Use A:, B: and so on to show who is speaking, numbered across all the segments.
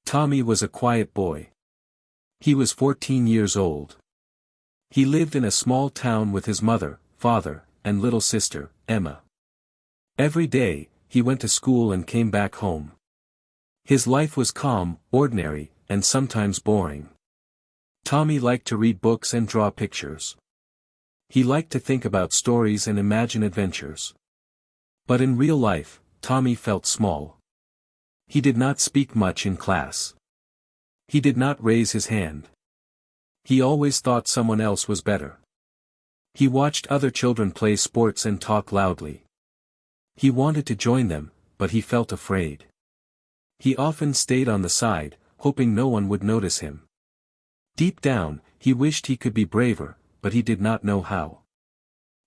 A: Tommy was a quiet boy. He was 14 years old. He lived in a small town with his mother, father, and little sister, Emma. Every day, he went to school and came back home. His life was calm, ordinary, and sometimes boring. Tommy liked to read books and draw pictures. He liked to think about stories and imagine adventures. But in real life, Tommy felt small. He did not speak much in class. He did not raise his hand. He always thought someone else was better. He watched other children play sports and talk loudly. He wanted to join them, but he felt afraid. He often stayed on the side, hoping no one would notice him. Deep down, he wished he could be braver, but he did not know how.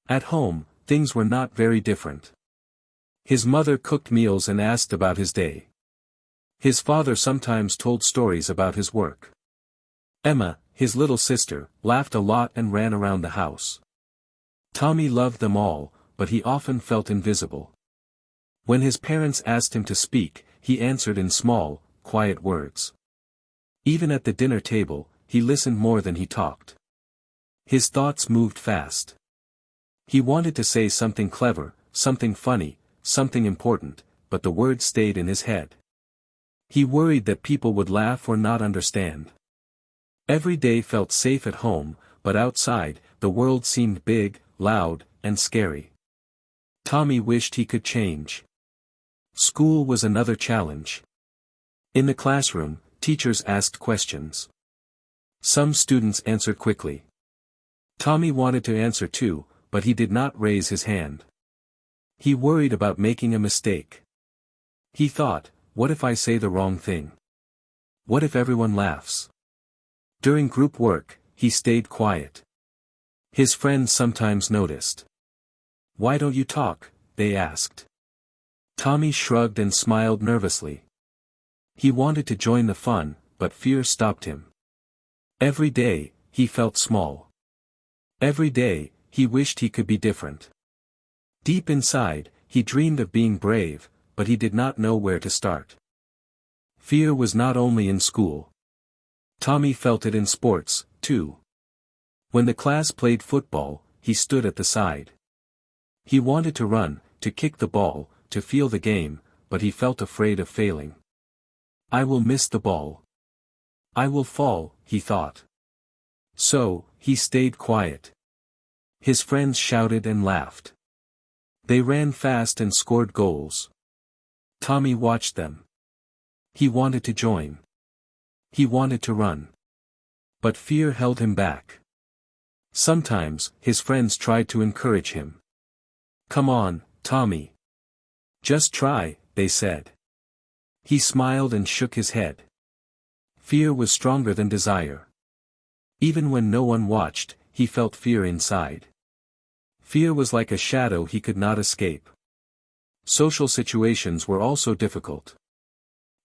A: At home, things were not very different. His mother cooked meals and asked about his day. His father sometimes told stories about his work. Emma, his little sister, laughed a lot and ran around the house. Tommy loved them all, but he often felt invisible. When his parents asked him to speak, he answered in small, quiet words. Even at the dinner table, he listened more than he talked. His thoughts moved fast. He wanted to say something clever, something funny, something important, but the words stayed in his head. He worried that people would laugh or not understand. Every day felt safe at home, but outside, the world seemed big, loud, and scary. Tommy wished he could change. School was another challenge. In the classroom, teachers asked questions. Some students answered quickly. Tommy wanted to answer too, but he did not raise his hand. He worried about making a mistake. He thought, what if I say the wrong thing? What if everyone laughs? During group work, he stayed quiet. His friends sometimes noticed. Why don't you talk? They asked. Tommy shrugged and smiled nervously. He wanted to join the fun, but fear stopped him. Every day, he felt small. Every day, he wished he could be different. Deep inside, he dreamed of being brave, but he did not know where to start. Fear was not only in school. Tommy felt it in sports, too. When the class played football, he stood at the side. He wanted to run, to kick the ball, to feel the game, but he felt afraid of failing. I will miss the ball. I will fall, he thought. So, he stayed quiet. His friends shouted and laughed. They ran fast and scored goals. Tommy watched them. He wanted to join. He wanted to run. But fear held him back. Sometimes, his friends tried to encourage him. Come on, Tommy. Just try, they said. He smiled and shook his head. Fear was stronger than desire. Even when no one watched, he felt fear inside. Fear was like a shadow he could not escape. Social situations were also difficult.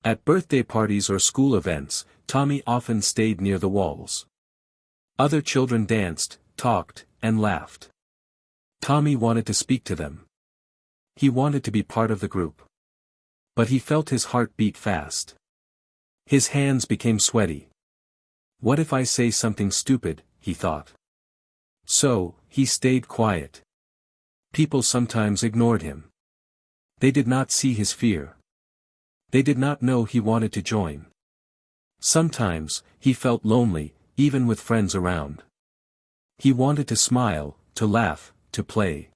A: At birthday parties or school events, Tommy often stayed near the walls. Other children danced, talked, and laughed. Tommy wanted to speak to them. He wanted to be part of the group. But he felt his heart beat fast. His hands became sweaty. What if I say something stupid, he thought. So, he stayed quiet. People sometimes ignored him. They did not see his fear. They did not know he wanted to join. Sometimes, he felt lonely, even with friends around. He wanted to smile, to laugh, to play.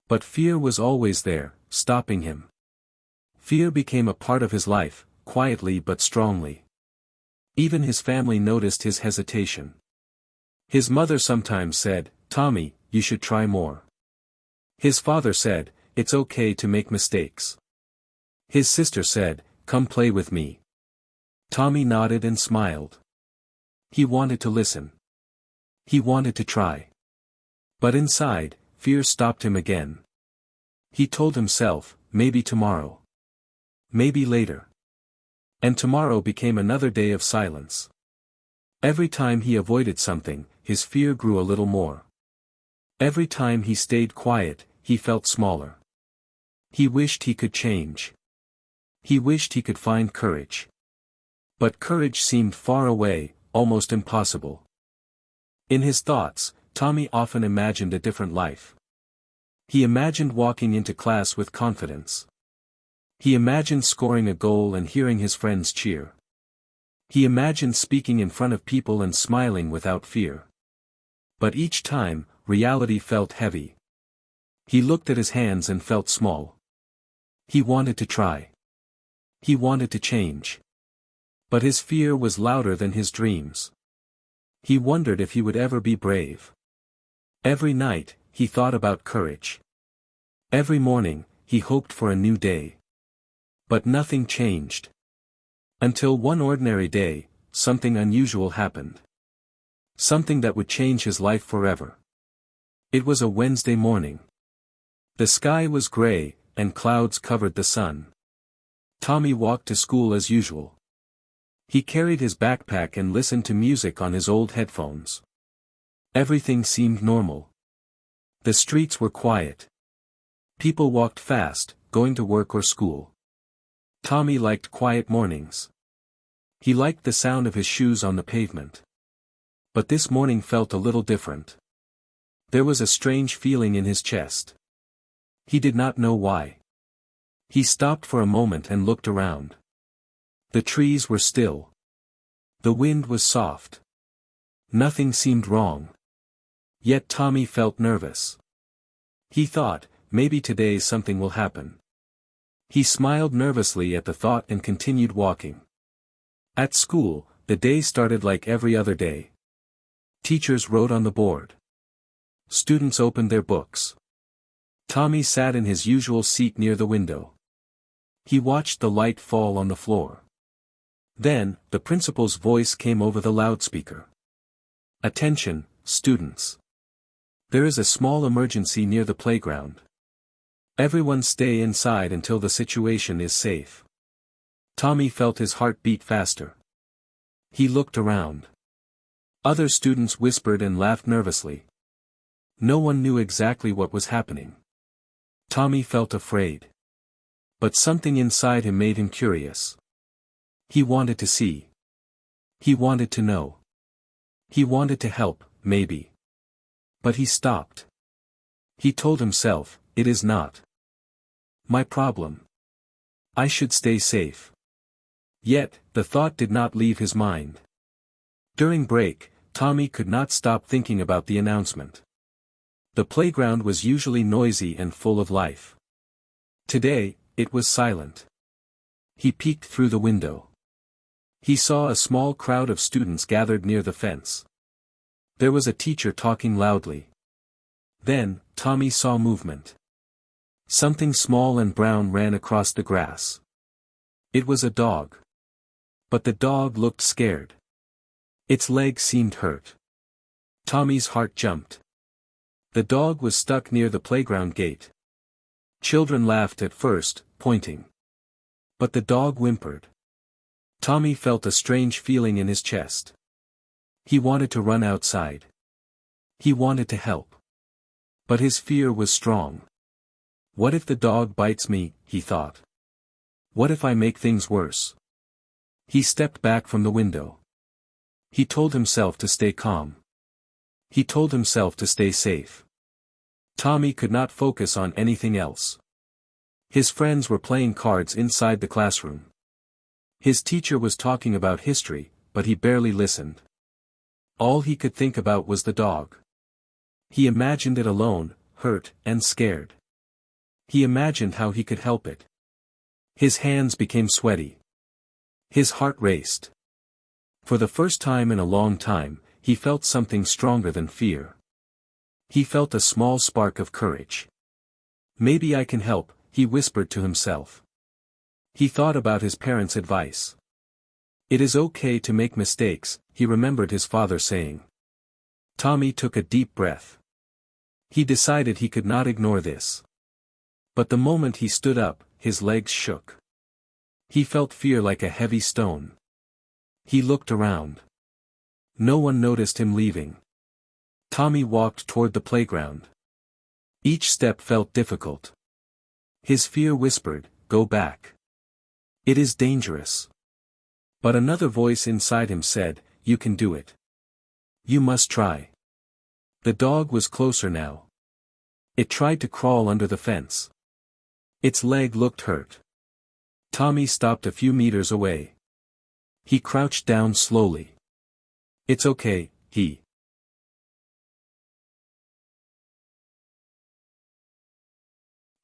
A: But fear was always there, stopping him. Fear became a part of his life, quietly but strongly. Even his family noticed his hesitation. His mother sometimes said, Tommy, you should try more. His father said, it's okay to make mistakes. His sister said, come play with me. Tommy nodded and smiled. He wanted to listen. He wanted to try. But inside, fear stopped him again. He told himself, maybe tomorrow. Maybe later. And tomorrow became another day of silence. Every time he avoided something, his fear grew a little more. Every time he stayed quiet, he felt smaller. He wished he could change. He wished he could find courage. But courage seemed far away, almost impossible. In his thoughts, Tommy often imagined a different life. He imagined walking into class with confidence. He imagined scoring a goal and hearing his friends cheer. He imagined speaking in front of people and smiling without fear. But each time, reality felt heavy. He looked at his hands and felt small. He wanted to try. He wanted to change. But his fear was louder than his dreams. He wondered if he would ever be brave. Every night, he thought about courage. Every morning, he hoped for a new day. But nothing changed. Until one ordinary day, something unusual happened. Something that would change his life forever. It was a Wednesday morning. The sky was gray, and clouds covered the sun. Tommy walked to school as usual. He carried his backpack and listened to music on his old headphones. Everything seemed normal. The streets were quiet. People walked fast, going to work or school. Tommy liked quiet mornings. He liked the sound of his shoes on the pavement. But this morning felt a little different. There was a strange feeling in his chest. He did not know why. He stopped for a moment and looked around. The trees were still. The wind was soft. Nothing seemed wrong. Yet Tommy felt nervous. He thought, maybe today something will happen. He smiled nervously at the thought and continued walking. At school, the day started like every other day. Teachers wrote on the board. Students opened their books. Tommy sat in his usual seat near the window. He watched the light fall on the floor. Then, the principal's voice came over the loudspeaker. Attention, students. There is a small emergency near the playground. Everyone stay inside until the situation is safe. Tommy felt his heart beat faster. He looked around. Other students whispered and laughed nervously. No one knew exactly what was happening. Tommy felt afraid. But something inside him made him curious. He wanted to see. He wanted to know. He wanted to help, maybe. But he stopped. He told himself, it is not my problem. I should stay safe. Yet, the thought did not leave his mind. During break, Tommy could not stop thinking about the announcement. The playground was usually noisy and full of life. Today, it was silent. He peeked through the window. He saw a small crowd of students gathered near the fence. There was a teacher talking loudly. Then, Tommy saw movement. Something small and brown ran across the grass. It was a dog. But the dog looked scared. Its leg seemed hurt. Tommy's heart jumped. The dog was stuck near the playground gate. Children laughed at first, pointing. But the dog whimpered. Tommy felt a strange feeling in his chest. He wanted to run outside. He wanted to help. But his fear was strong. What if the dog bites me, he thought. What if I make things worse? He stepped back from the window. He told himself to stay calm. He told himself to stay safe. Tommy could not focus on anything else. His friends were playing cards inside the classroom. His teacher was talking about history, but he barely listened. All he could think about was the dog. He imagined it alone, hurt, and scared. He imagined how he could help it. His hands became sweaty. His heart raced. For the first time in a long time, he felt something stronger than fear. He felt a small spark of courage. Maybe I can help, he whispered to himself. He thought about his parents' advice. It is okay to make mistakes, he remembered his father saying. Tommy took a deep breath. He decided he could not ignore this. But the moment he stood up, his legs shook. He felt fear like a heavy stone. He looked around. No one noticed him leaving. Tommy walked toward the playground. Each step felt difficult. His fear whispered, "Go back. It is dangerous." But another voice inside him said, "You can do it. You must try." The dog was closer now. It tried to crawl under the fence. Its leg looked hurt. Tommy stopped a few meters away. He crouched down slowly. "It's okay," he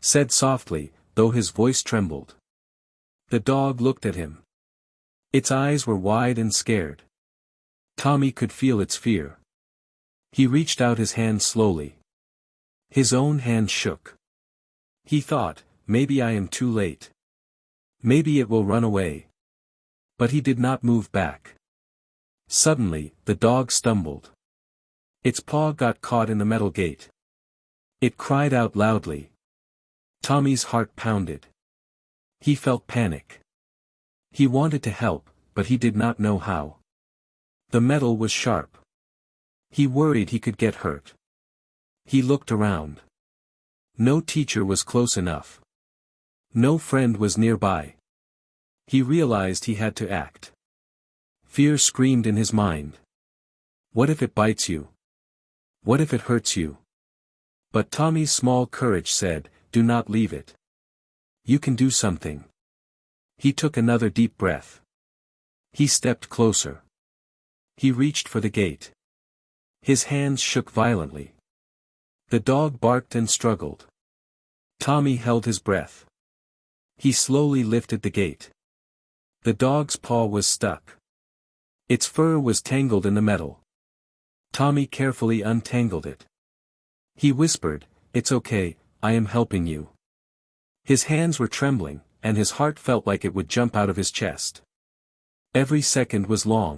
A: said softly, though his voice trembled. The dog looked at him. Its eyes were wide and scared. Tommy could feel its fear. He reached out his hand slowly. His own hand shook. He thought, maybe I am too late. Maybe it will run away. But he did not move back. Suddenly, the dog stumbled. Its paw got caught in the metal gate. It cried out loudly. Tommy's heart pounded. He felt panic. He wanted to help, but he did not know how. The metal was sharp. He worried he could get hurt. He looked around. No teacher was close enough. No friend was nearby. He realized he had to act. Fear screamed in his mind. What if it bites you? What if it hurts you? But Tommy's small courage said, "Do not leave it. You can do something." He took another deep breath. He stepped closer. He reached for the gate. His hands shook violently. The dog barked and struggled. Tommy held his breath. He slowly lifted the gate. The dog's paw was stuck. Its fur was tangled in the metal. Tommy carefully untangled it. He whispered, "It's okay, I am helping you." His hands were trembling, and his heart felt like it would jump out of his chest. Every second was long.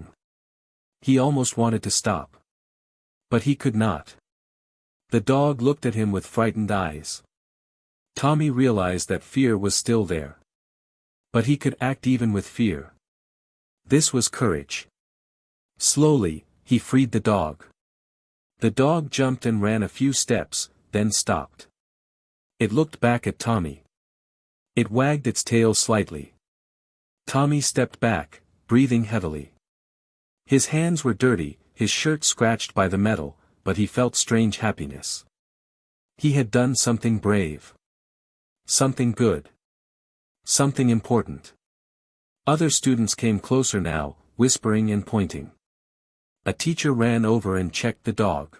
A: He almost wanted to stop. But he could not. The dog looked at him with frightened eyes. Tommy realized that fear was still there. But he could act even with fear. This was courage. Slowly, he freed the dog. The dog jumped and ran a few steps, then stopped. It looked back at Tommy. It wagged its tail slightly. Tommy stepped back, breathing heavily. His hands were dirty, his shirt scratched by the metal, but he felt strange happiness. He had done something brave. Something good. Something important. Other students came closer now, whispering and pointing. A teacher ran over and checked the dog.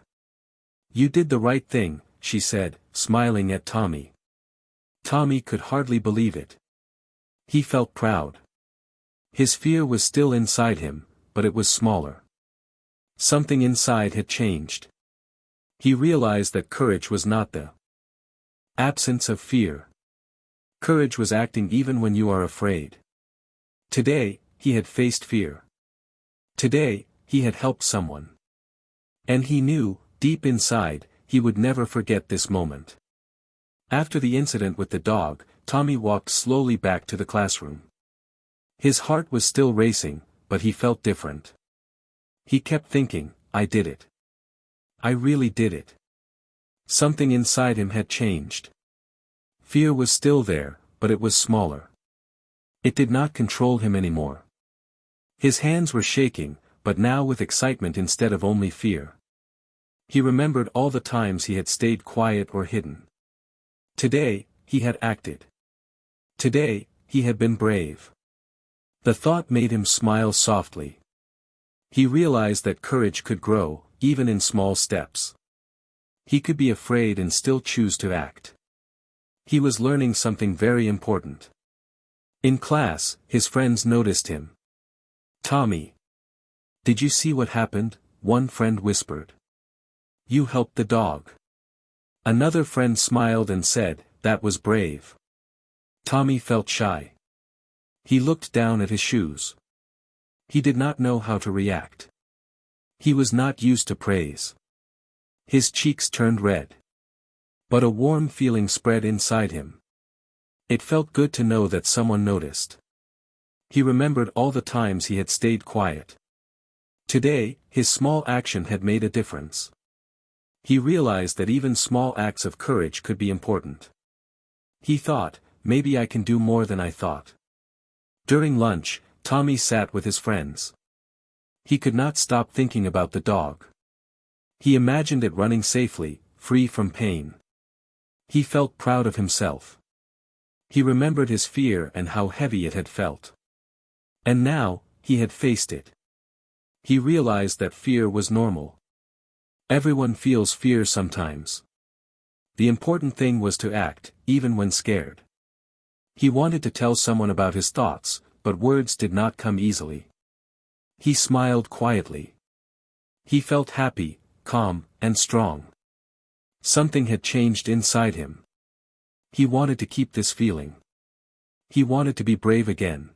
A: "You did the right thing," she said, smiling at Tommy. Tommy could hardly believe it. He felt proud. His fear was still inside him, but it was smaller. Something inside had changed. He realized that courage was not the absence of fear. Courage was acting even when you are afraid. Today, he had faced fear. Today, he had helped someone. And he knew, deep inside, he would never forget this moment. After the incident with the dog, Tommy walked slowly back to the classroom. His heart was still racing, but he felt different. He kept thinking, "I did it. I really did it." Something inside him had changed. Fear was still there, but it was smaller. It did not control him anymore. His hands were shaking, but now with excitement instead of only fear. He remembered all the times he had stayed quiet or hidden. Today, he had acted. Today, he had been brave. The thought made him smile softly. He realized that courage could grow, even in small steps. He could be afraid and still choose to act. He was learning something very important. In class, his friends noticed him. "Tommy. Did you see what happened?" one friend whispered. "You helped the dog." Another friend smiled and said, "That was brave." Tommy felt shy. He looked down at his shoes. He did not know how to react. He was not used to praise. His cheeks turned red. But a warm feeling spread inside him. It felt good to know that someone noticed. He remembered all the times he had stayed quiet. Today, his small action had made a difference. He realized that even small acts of courage could be important. He thought, maybe I can do more than I thought. During lunch, Tommy sat with his friends. He could not stop thinking about the dog. He imagined it running safely, free from pain. He felt proud of himself. He remembered his fear and how heavy it had felt. And now, he had faced it. He realized that fear was normal. Everyone feels fear sometimes. The important thing was to act, even when scared. He wanted to tell someone about his thoughts, but words did not come easily. He smiled quietly. He felt happy, calm, and strong. Something had changed inside him. He wanted to keep this feeling. He wanted to be brave again.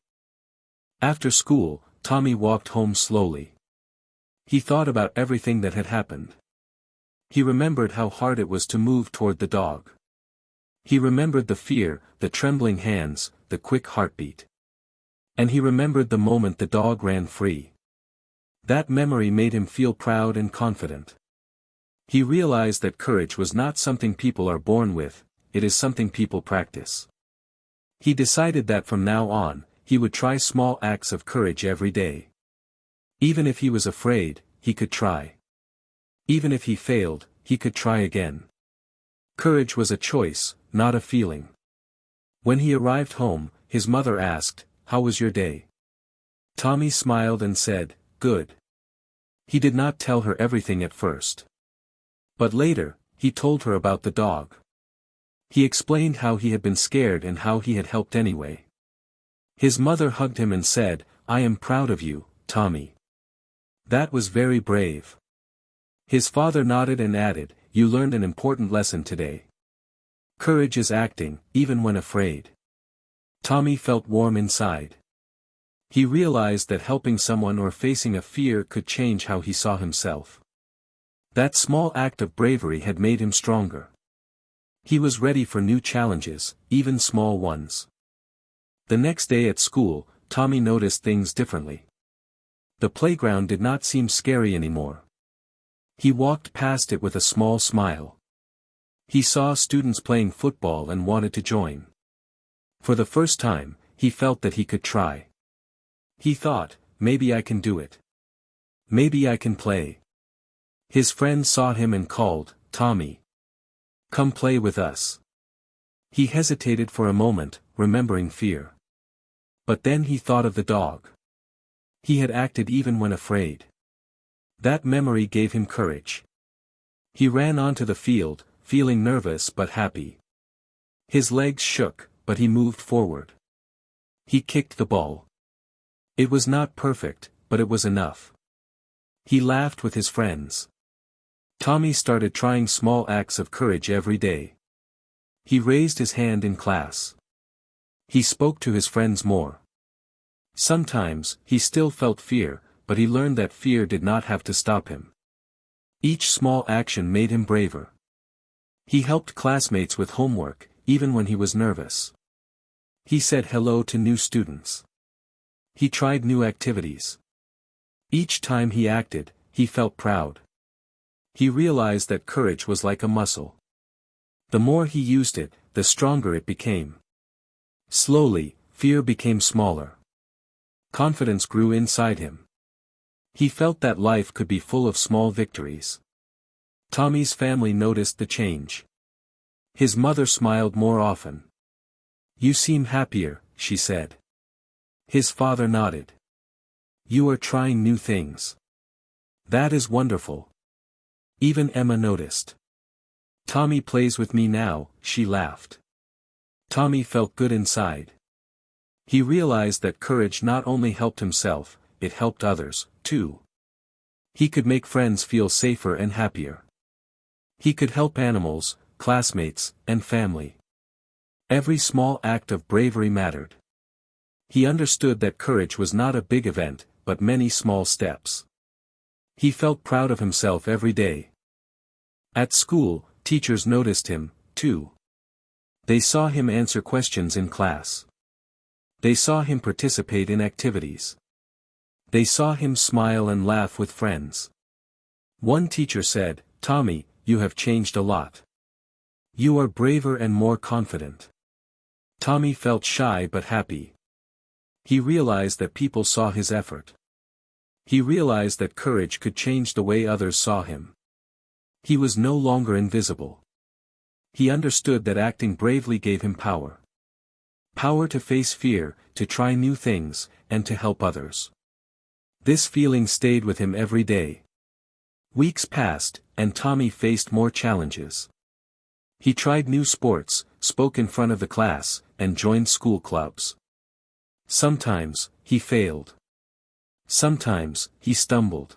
A: After school, Tommy walked home slowly. He thought about everything that had happened. He remembered how hard it was to move toward the dog. He remembered the fear, the trembling hands, the quick heartbeat. And he remembered the moment the dog ran free. That memory made him feel proud and confident. He realized that courage was not something people are born with, it is something people practice. He decided that from now on, he would try small acts of courage every day. Even if he was afraid, he could try. Even if he failed, he could try again. Courage was a choice, not a feeling. When he arrived home, his mother asked, "How was your day?" Tommy smiled and said, "Good." He did not tell her everything at first. But later, he told her about the dog. He explained how he had been scared and how he had helped anyway. His mother hugged him and said, "I am proud of you, Tommy. That was very brave." His father nodded and added, "You learned an important lesson today. Courage is acting, even when afraid." Tommy felt warm inside. He realized that helping someone or facing a fear could change how he saw himself. That small act of bravery had made him stronger. He was ready for new challenges, even small ones. The next day at school, Tommy noticed things differently. The playground did not seem scary anymore. He walked past it with a small smile. He saw students playing football and wanted to join. For the first time, he felt that he could try. He thought, maybe I can do it. Maybe I can play. His friends saw him and called, "Tommy. Come play with us." He hesitated for a moment, remembering fear. But then he thought of the dog. He had acted even when afraid. That memory gave him courage. He ran onto the field, feeling nervous but happy. His legs shook, but he moved forward. He kicked the ball. It was not perfect, but it was enough. He laughed with his friends. Tommy started trying small acts of courage every day. He raised his hand in class. He spoke to his friends more. Sometimes, he still felt fear, but he learned that fear did not have to stop him. Each small action made him braver. He helped classmates with homework, even when he was nervous. He said hello to new students. He tried new activities. Each time he acted, he felt proud. He realized that courage was like a muscle. The more he used it, the stronger it became. Slowly, fear became smaller. Confidence grew inside him. He felt that life could be full of small victories. Tommy's family noticed the change. His mother smiled more often. "You seem happier," she said. His father nodded. "You are trying new things. That is wonderful." Even Emma noticed. "Tommy plays with me now," she laughed. Tommy felt good inside. He realized that courage not only helped himself, it helped others, too. He could make friends feel safer and happier. He could help animals, classmates, and family. Every small act of bravery mattered. He understood that courage was not a big event, but many small steps. He felt proud of himself every day. At school, teachers noticed him, too. They saw him answer questions in class. They saw him participate in activities. They saw him smile and laugh with friends. One teacher said, "Tommy, you have changed a lot. You are braver and more confident." Tommy felt shy but happy. He realized that people saw his effort. He realized that courage could change the way others saw him. He was no longer invisible. He understood that acting bravely gave him power. Power to face fear, to try new things, and to help others. This feeling stayed with him every day. Weeks passed, and Tommy faced more challenges. He tried new sports, spoke in front of the class, and joined school clubs. Sometimes, he failed. Sometimes, he stumbled.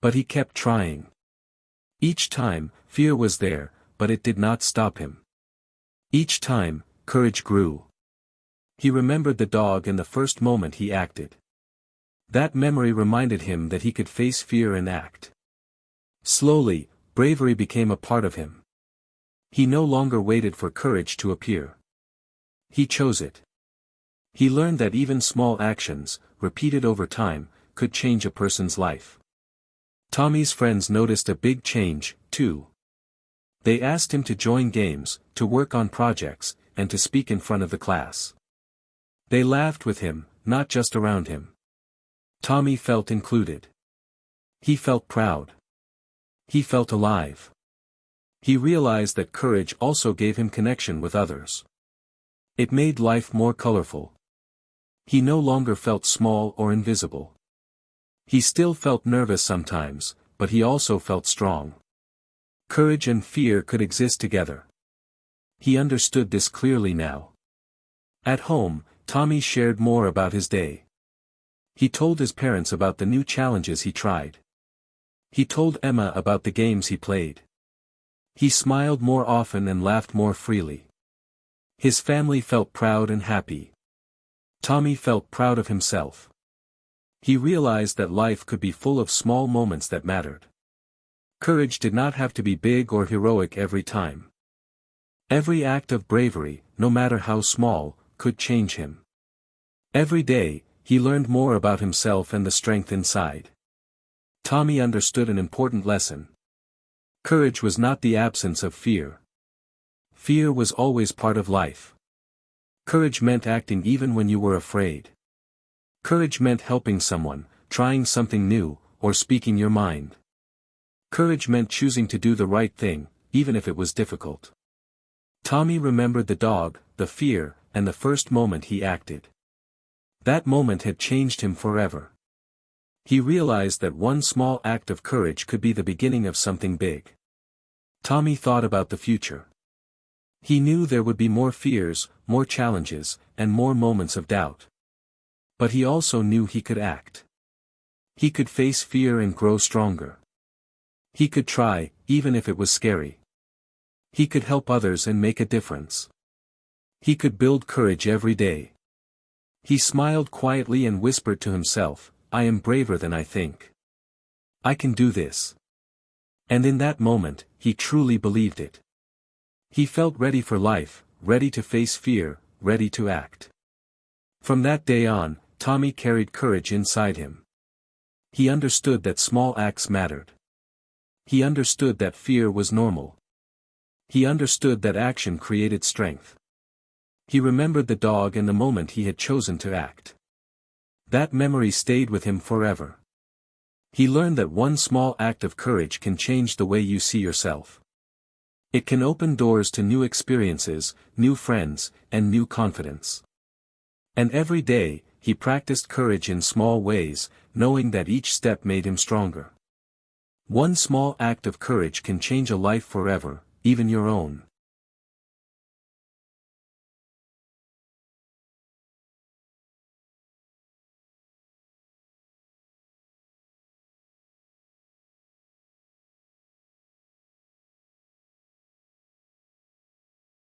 A: But he kept trying. Each time, fear was there, but it did not stop him. Each time, courage grew. He remembered the dog and the first moment he acted. That memory reminded him that he could face fear and act. Slowly, bravery became a part of him. He no longer waited for courage to appear. He chose it. He learned that even small actions, repeated over time, could change a person's life. Tommy's friends noticed a big change, too. They asked him to join games, to work on projects, and to speak in front of the class. They laughed with him, not just around him. Tommy felt included. He felt proud. He felt alive. He realized that courage also gave him connection with others. It made life more colorful. He no longer felt small or invisible. He still felt nervous sometimes, but he also felt strong. Courage and fear could exist together. He understood this clearly now. At home, Tommy shared more about his day. He told his parents about the new challenges he tried. He told Emma about the games he played. He smiled more often and laughed more freely. His family felt proud and happy. Tommy felt proud of himself. He realized that life could be full of small moments that mattered. Courage did not have to be big or heroic every time. Every act of bravery, no matter how small, could change him. Every day, he learned more about himself and the strength inside. Tommy understood an important lesson. Courage was not the absence of fear. Fear was always part of life. Courage meant acting even when you were afraid. Courage meant helping someone, trying something new, or speaking your mind. Courage meant choosing to do the right thing, even if it was difficult. Tommy remembered the dog, the fear, and the first moment he acted. That moment had changed him forever. He realized that one small act of courage could be the beginning of something big. Tommy thought about the future. He knew there would be more fears, more challenges, and more moments of doubt. But he also knew he could act. He could face fear and grow stronger. He could try, even if it was scary. He could help others and make a difference. He could build courage every day. He smiled quietly and whispered to himself, "I am braver than I think. I can do this." And in that moment, he truly believed it. He felt ready for life, ready to face fear, ready to act. From that day on, Tommy carried courage inside him. He understood that small acts mattered. He understood that fear was normal. He understood that action created strength. He remembered the dog and the moment he had chosen to act. That memory stayed with him forever. He learned that one small act of courage can change the way you see yourself. It can open doors to new experiences, new friends, and new confidence. And every day, he practiced courage in small ways, knowing that each step made him stronger. One small act of courage can change a life forever, even your own.